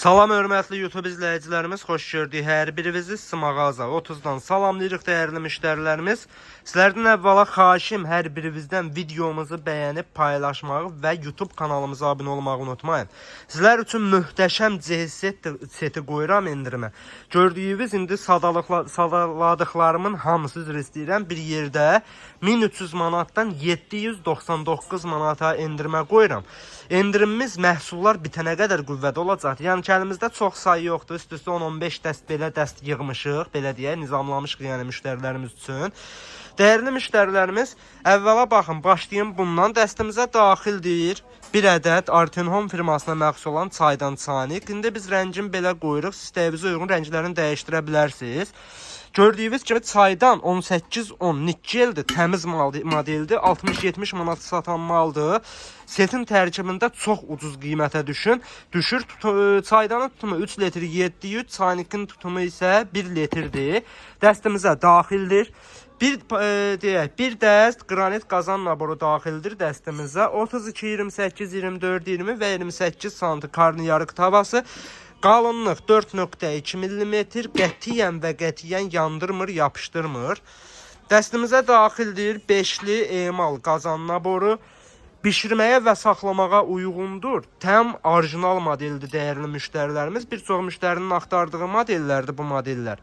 Salam hörmətli YouTube izləyicilərimiz, xoş gördük hər birinizi. Mağaza 30-dan salamlayırıq dəyərli müştərilərimiz. Sizlərdən əvvəla xahişim hər birinizdən videomuzu bəyənib paylaşmağı və YouTube kanalımıza abunə olmağı unutmayın. Sizlər üçün möhtəşəm CS seti qoyuram endirimə. Gördüyünüz indi sadaladıqlarımın hamısı üzr istəyirəm bir yerdə 1300 manatdan 799 manata endirimə qoyuram. Endirimimiz məhsullar bitənə qədər qüvvədə olacaq. Yəni ki, əlimizdə çox sayı yoxdur. Üst-üstə 10-15 dəst belə dəst yığmışıq. Belə deyə nizamlamışıq yəni müştərilərimiz üçün. Dəyərli müştərilərimiz, əvvəla baxın, başlayın bundan. Dəstimizə daxildir bir ədəd Arten Home firmasına məxsus olan çaydan çaynik. İndi biz rəngin belə qoyuruq. Siz istəyinizə uyğun rənglərini dəyişdirə bilərsiniz. Gördüyünüz kimi çaydan 18-10 nikkeldir, təmiz modeldir, 60-70 manat satan maldır. Setin tərkibində çox ucuz qiymətə düşür. Çaydanın tutumu 3 litr 700, çaynikin tutumu isə 1 litrdir. Dəstimizə daxildir. Bir dəst qranit qazan naboru daxildir dəstimizə. 32, 28, 24, 20 və 28 sm karnıyarıq tavası. Qalınlıq 4.2 mm, qətiyyən və qətiyyən yandırmır, yapışdırmır. Dəstimizə daxildir 5'li emal qazan naboru. Bişirməyə və saxlamağa uyğundur. Tam orijinal modeldir dəyərli müştərilərimiz. Bir çox müştərinin axtardığı modellərdir bu modellər.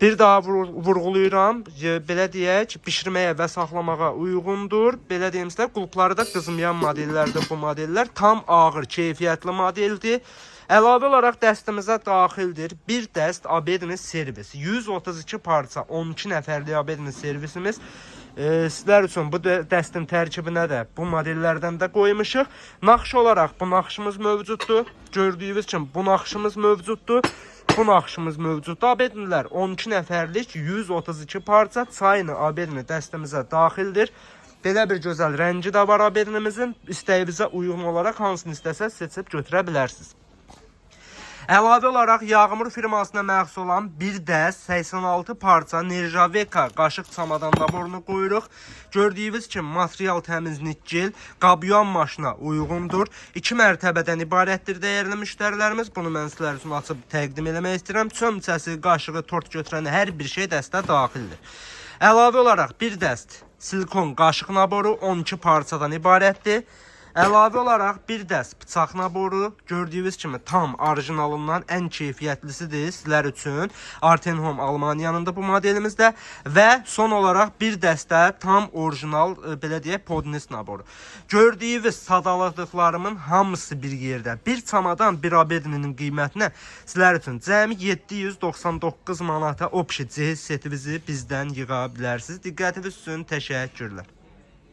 Bir daha vurğulayıram, belə deyək, bişirməyə və saxlamağa uyğundur. Belə deyim sizə, qulpları da qızmayan modellərdir bu modellər. Tam ağır, keyfiyyətli modeldir. Əlavə olaraq dəstimizə daxildir bir dəst abedini servis. 132 parça, 12 nəfərlik abedini servisimiz. Sizlər üçün bu dəstin tərkibinə də bu modellərdən də qoymuşuq. Naxış olaraq bu naxışımız mövcuddur. Gördüyünüz kimi bu naxışımız mövcuddur. Bu naxışımız mövcuddur. Abedinlər 12 nəfərlik 132 parça çayını abedini dəstimizə daxildir. Belə bir gözəl rəngi də var abedinimizin. İstəyinizə uyğun olaraq hansını istəsəz seçib götürə bilərsiniz. Əlavə olaraq Yağmur firmasına məxsus olan bir dəst 86 parça Nerjaveka qaşıq çamadan naborunu qoyuruq. Gördüyünüz kimi material təmiz nikkel, qabyan maşına uyğundur. 2 mərtəbədən ibarətdir dəyərli müştərilərimiz. Bunu mən sizlər üçün açıb təqdim eləmək istəyirəm. Çömçəsi, qaşığı, tort götürən hər bir şey dəstə daxildir. Əlavə olaraq bir dəst silikon qaşıq naboru 12 parçadan ibarətdir. Əlavə olaraq bir dəst bıçaq naboru, gördüyünüz kimi tam orijinalından ən keyfiyyətlisidir sizlər üçün. Arten Home Almaniyanındır bu modelimizdə və son olaraq bir dəstə tam orijinal belə deyək podnis naboru. Gördüyünüz sadaladıqlarımın hamısı bir yerdə. Bir çamadan bir abedinin qiymətinə sizlər üçün cəmi 799 manata opşi CS setimizi bizdən yığa bilərsiniz. Diqqətiniz üçün təşəkkürlər.